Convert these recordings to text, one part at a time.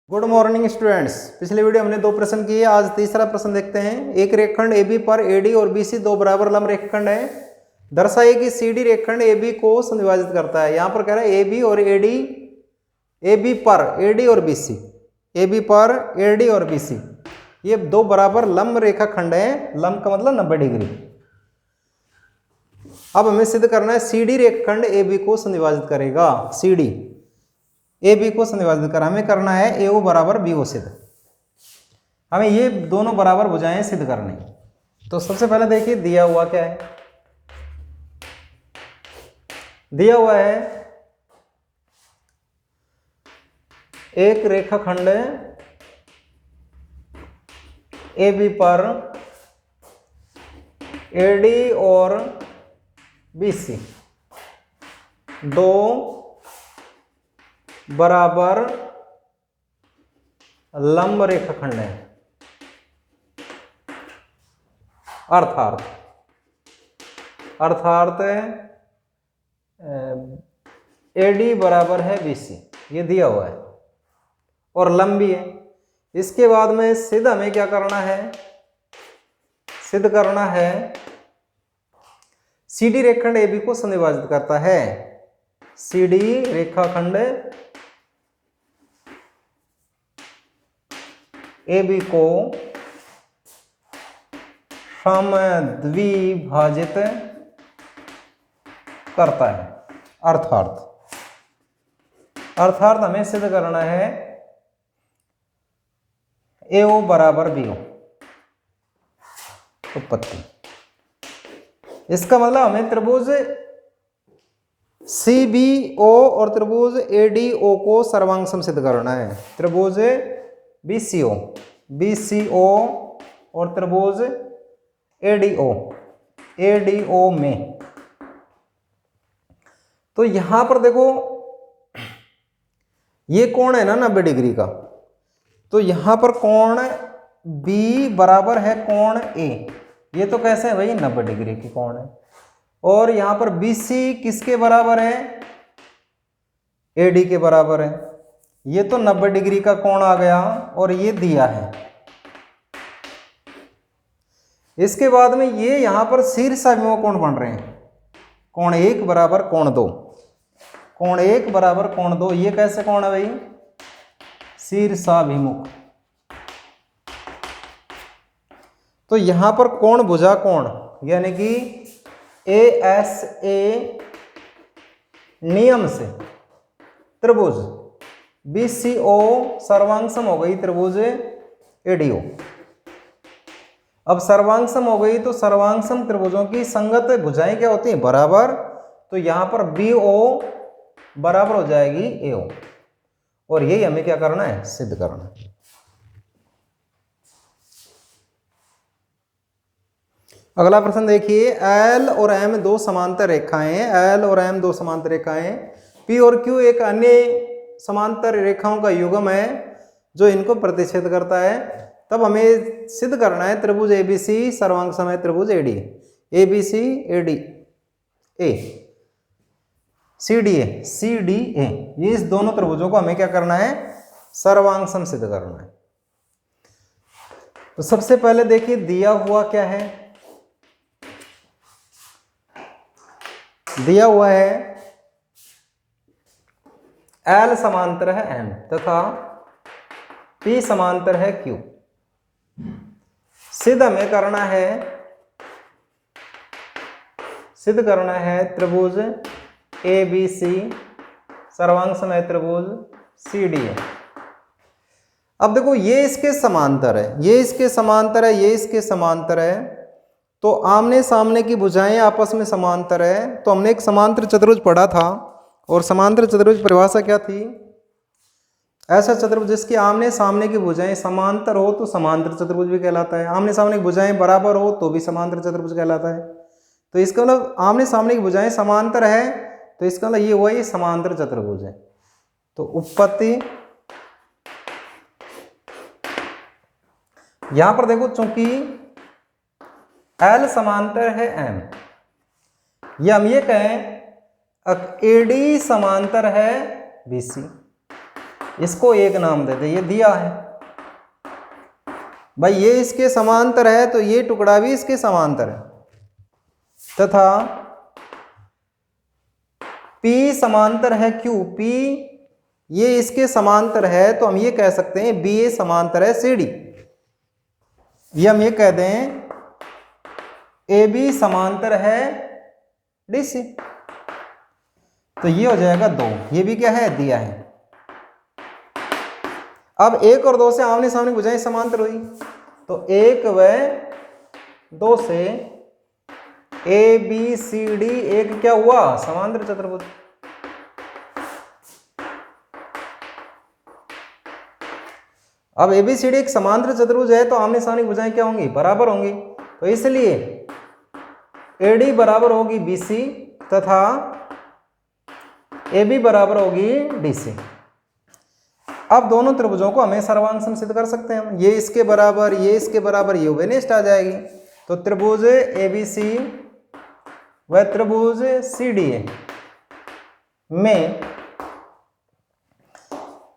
Good morning students. पिछले video हमने दो प्रश्न किए, आज तीसरा प्रश्न देखते हैं। एक रेखखंड AB पर AD और BC दो बराबर लंब रेखखंड है। दर्शाइए कि CD रेखखंड AB को समद्विभाजित करता है। यहाँ पर कह रहा है AB और AD, AB पर AD और BC, AB पर AD और BC ये दो बराबर लंब रेखाखंड है। लंब का मतलब 90 डिग्री। अब हमें सिद्ध करना है CD रेखखंड AB को समद्विभाजित करेगा। CD AB को समद्विभाजित कर हमें करना है AO बराबर BO सिद्ध। हमें ये दोनों बराबर भुजाएं सिद्ध करनी। तो सबसे पहले देखिए दिया हुआ क्या है। दिया हुआ है एक रेखाखंड AB पर AD और BC दो बराबर लंब रेखाखंड है। अर्थात AD बराबर है BC, ये दिया हुआ है और लंबी है। इसके बाद में सिद्ध हमें क्या करना है, सिद्ध करना है CD रेखाखंड AB को समद्विभाजित करता है। CD रेखाखंड AB को समद्विभाजित करता है। अर्थात हमें सिद्ध करना है AO बराबर BO उत्पत्ति। इसका मतलब हमें त्रिभुज CBO और त्रिभुज ADO को सर्वांग सिद्ध करना है। त्रिभुज BCO और त्रिभुज ADO में। तो यहां पर देखो ये कोण है ना 90 डिग्री का, तो यहां पर कोण B बराबर है कोण A। ये तो कैसे है भाई, 90 डिग्री की कोण है। और यहां पर BC किसके बराबर है, AD के बराबर है। ये तो 90 डिग्री का कोण आ गया और ये दिया है। इसके बाद में ये यहां पर शीर्षाभिमुख कोण बन रहे हैं। कोण 1 बराबर कोण 2, कोण 1 बराबर कोण 2। ये कैसे कोण है भाई, शीर्षाभिमुख। तो यहां पर कोण भुजा कोण यानी कि ASA नियम से त्रिभुज BCO सर्वांगसम हो गई त्रिभुज ADO। अब सर्वांगसम हो गई तो सर्वांगसम त्रिभुजों की संगत भुजाएं क्या होती हैं, बराबर। तो यहां पर BO बराबर हो जाएगी AO और यही हमें क्या करना है, सिद्ध करना है। अगला प्रश्न देखिए। L और M दो समांतर रेखाएं, L और M दो समांतर रेखाएं, P और Q एक अन्य समांतर रेखाओं का युग्म है जो इनको प्रतिच्छेद करता है। तब हमें सिद्ध करना है त्रिभुज ABC सर्वांगसम है त्रिभुज AD, ABC AD A CDA। ये इस दोनों त्रिभुजों को हमें क्या करना है, सर्वांगसम सिद्ध करना है। तो सबसे पहले देखिए दिया हुआ क्या है। दिया हुआ है L समांतर है M तथा P समांतर है Q। सिद्ध हमें करना है त्रिभुज ABC सर्वांगसम है त्रिभुज CDA। अब देखो ये इसके समांतर है, ये इसके समांतर है, ये इसके समांतर है। तो आमने सामने की भुजाएं आपस में समांतर है। तो हमने एक समांतर चतुर्भुज पढ़ा था और समांतर चतुर्भुज परिभाषा क्या थी, ऐसा चतुर्भुज जिसके आमने सामने की भुजाएं समांतर हो तो समांतर चतुर्भुज भी कहलाता है। आमने सामने की भुजाएं बराबर हो तो भी समांतर चतुर्भुज कहलाता है। तो इसका मतलब आमने सामने की भुजाएं समांतर है, तो इसका मतलब ये हुआ ये समांतर चतुर्भुज है। तो उत्पत्ति यहां पर देखो चूंकि L समांतर है M, या हम ये कहें AD समांतर है BC। इसको एक नाम देते, ये दिया है भाई, ये इसके समांतर है तो ये टुकड़ा भी इसके समांतर है, तथा P समांतर है Q, P ये इसके समांतर है तो हम ये कह सकते हैं BA समांतर है CD। ये हम ये कह दें AB समांतर है DC। तो ये हो जाएगा 2, ये भी क्या है, दिया है। अब 1 और 2 से आमने सामने भुजाएं समांतर हुई, तो 1 व 2 से ABCD एक क्या हुआ, समांतर चतुर्भुज। अब ABCD एक समांतर चतुर्भुज है तो आमने सामने भुजाएं क्या होंगी, बराबर होंगी। तो इसलिए AD बराबर होगी BC तथा AB बराबर होगी DC। अब दोनों त्रिभुजों को हमें सर्वांग सम सिद्ध कर सकते हैं। ये इसके बराबर, ये इसके बराबर, ये उभयनिष्ठ आ जाएगी। तो त्रिभुज ABC व त्रिभुज CDA में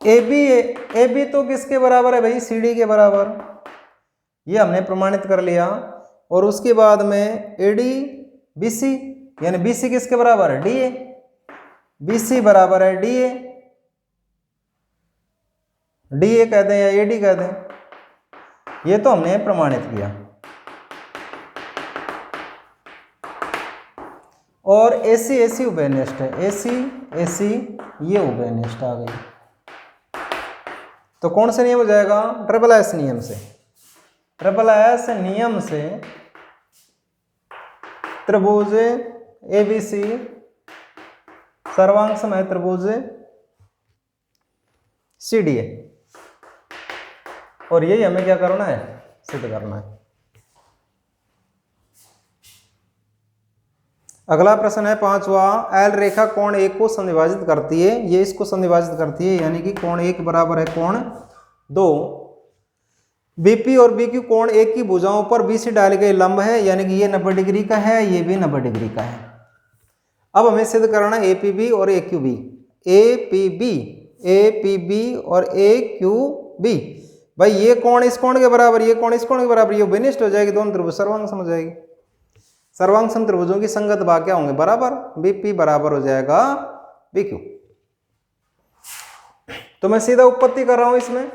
AB तो किसके बराबर है भाई, CD के बराबर। ये हमने प्रमाणित कर लिया। और उसके बाद में AD BC, यानी BC किसके बराबर है, DA, BC बराबर है DA, DA कह दें या AD कह दें। ये तो हमने प्रमाणित किया। और AC उभयनिष्ठ है, AC ये उभयनिष्ठ आ गई। तो कौन से नियम हो जाएगा, SSS नियम से। SSS नियम से त्रिभुज ABC सर्वांग सम है त्रिभुज CDA। और यही हमें क्या करना है, सिद्ध करना है। अगला प्रश्न है 5वां, एल रेखा कोण 1 को संविभाजित करती है, ये इसको संविभाजित करती है, यानी कि कोण 1 बराबर है कोण 2। BP और BQ कोण 1 की भुजाओं पर BC डाले गए लंब है, यानी कि ये 90 डिग्री का है, ये भी 90 डिग्री का है। अब हमें सिद्ध करना है APB और AQB। APB और AQB, भाई ये कोण इस कोण के बराबर, ये कोण इस कोण के बराबर, ये उभयनिष्ठ हो जाएगी, दोनों त्रिभुज सर्वांग सम हो जाएगी। सर्वांग सम त्रिभुजों की संगत भाग क्या होंगे, बराबर। BP बराबर हो जाएगा BQ। तो मैं सीधा उत्पत्ति कर रहा हूं, इसमें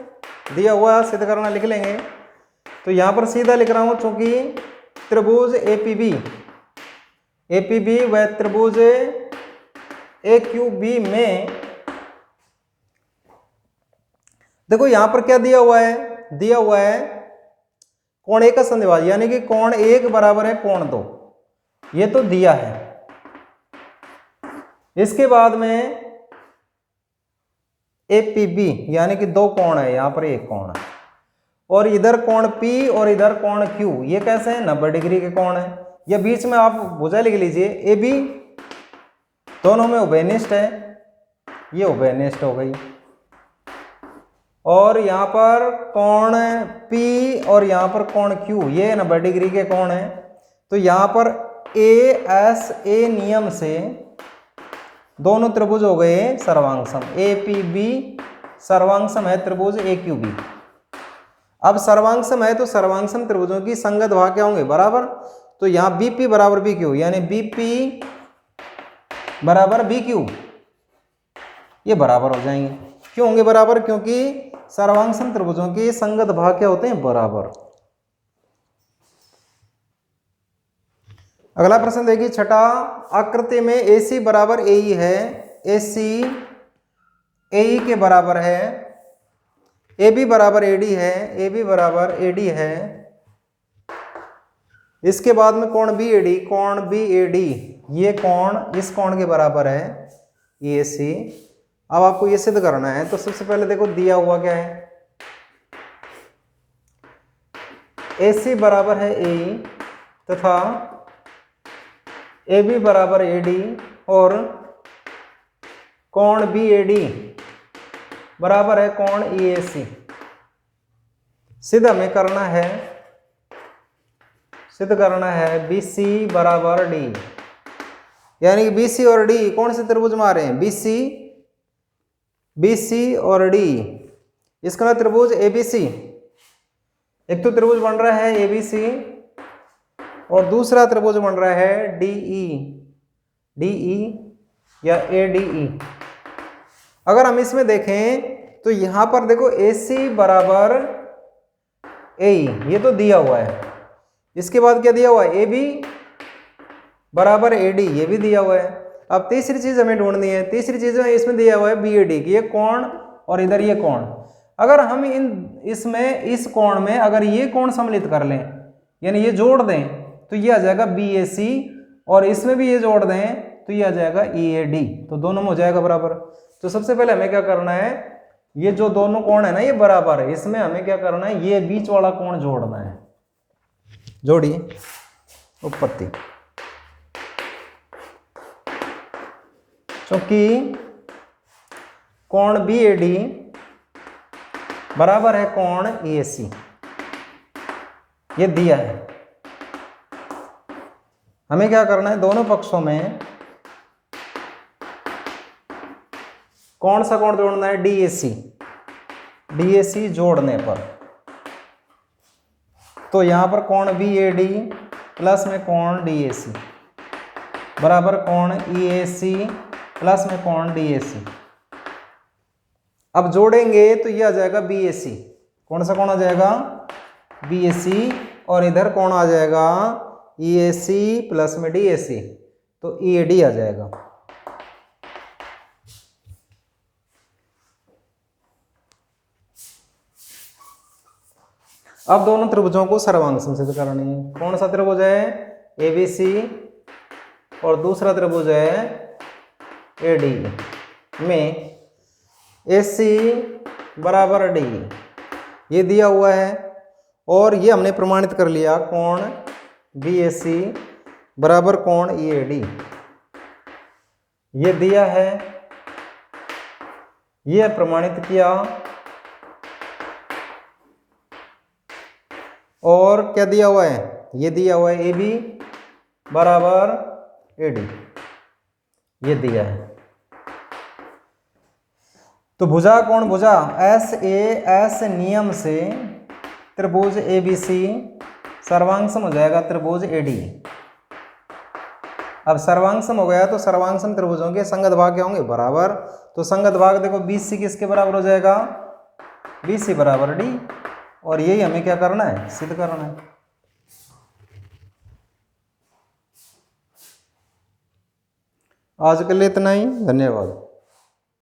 दिया हुआ सिद्ध करना लिख लेंगे। तो यहां पर सीधा लिख रहा हूं, चूंकि त्रिभुज APB व त्रिभुज AQB में देखो यहां पर क्या दिया हुआ है, दिया हुआ है कोण 1 का संधिभाज्य, यानी कि कोण 1 बराबर है कोण 2, ये तो दिया है। इसके बाद में APB यानी कि 2 कोण है, यहां पर एक कोण है, और इधर कोण P और इधर कोण Q, ये कैसे है, 90 डिग्री के कोण है। या बीच में आप भुजा लिख लीजिए AB, दोनों में उभयनिष्ठ है, ये उभयनिष्ठ हो गई। और यहां पर कोण P और यहां पर कोण Q, ये 90 डिग्री के कोण है। तो यहां पर ASA नियम से दोनों त्रिभुज हो गए सर्वांग सम। APB सर्वांग सम है त्रिभुज AQB। अब सर्वांग सम है तो सर्वांग सम त्रिभुजों की संगत भाग क्या होंगे, बराबर। तो यहां BP बराबर BQ, यानी BP बराबर BQ, ये बराबर हो जाएंगे। क्यों होंगे बराबर, क्योंकि सर्वांग सम त्रिभुजों के संगत भाग क्या होते हैं, बराबर। अगला प्रश्न देखिए 6ठा, आकृति में AC बराबर AE है, AC AE के बराबर है, AB बराबर AD है, AB बराबर AD है। इसके बाद में कोण BAD, ये कोण इस कोण के बराबर है, AC। अब आपको ये सिद्ध करना है, तो सबसे पहले देखो दिया हुआ क्या है, AC बराबर है AE तथा AB बराबर AD और कोण BAD बराबर है कोण EAC। सिद्ध हमें करना है BC बराबर D, यानी कि BC और D कौन से त्रिभुज में आ रहे हैं, BC BC और D, इसका मतलब त्रिभुज ABC। एक तो त्रिभुज बन रहा है ABC और दूसरा त्रिभुज बन रहा है DE या ADE। अगर हम इसमें देखें तो यहां पर देखो AC बराबर AE, ये तो दिया हुआ है। इसके बाद क्या दिया हुआ है, AB बराबर AD, ये भी दिया हुआ है। अब तीसरी चीज हमें ढूंढनी है, तीसरी चीज में इसमें दिया हुआ है BAD, ये कोण और इधर ये कोण। अगर हम इसमें इस कोण में अगर ये कोण सम्मिलित कर लें, यानी ये जोड़ दें, तो ये आ जाएगा BAC, और इसमें भी ये जोड़ दें तो ये आ जाएगा EAD, तो दोनों में हो जाएगा बराबर। तो सबसे पहले हमें क्या करना है, ये जो दोनों कोण है ना ये बराबर है, इसमें हमें क्या करना है, ये बीच वाला कोण जोड़ना है। जोड़िए उत्पत्ति, क्योंकि कोण BAD बराबर है कोण EAC, ये दिया है। हमें क्या करना है, दोनों पक्षों में कौन सा कोण जोड़ना है, DAC जोड़ने पर, तो यहां पर कोण BAD प्लस में कोण DAC बराबर कोण EAC प्लस में कोण DAC। अब जोड़ेंगे तो ये आ जाएगा BAC, कौन सा कोण आ जाएगा, BAC, और इधर कोण आ जाएगा EAC प्लस में DAC, तो EAD आ जाएगा। अब दोनों त्रिभुजों को सर्वांग सिद्ध करनी है। कौन सा त्रिभुज है, ABC, और दूसरा त्रिभुज है AD में AC बराबर D, ये दिया हुआ है, और ये हमने प्रमाणित कर लिया, कोण BAC बराबर कोण EAD, ये दिया है, ये प्रमाणित किया, और क्या दिया हुआ है, ये दिया हुआ है AB बराबर AD, ये दिया है। तो भुजा कोण भुजा SAS नियम से त्रिभुज ABC सर्वांगसम हो जाएगा त्रिभुज AD। अब सर्वांगसम हो गया तो सर्वांगसम त्रिभुजों के संगत भाग क्या होंगे, बराबर। तो संगत भाग देखो BC किसके बराबर हो जाएगा, BC बराबर D, और यही हमें क्या करना है, सिद्ध करना है। आज के लिए इतना ही, धन्यवाद।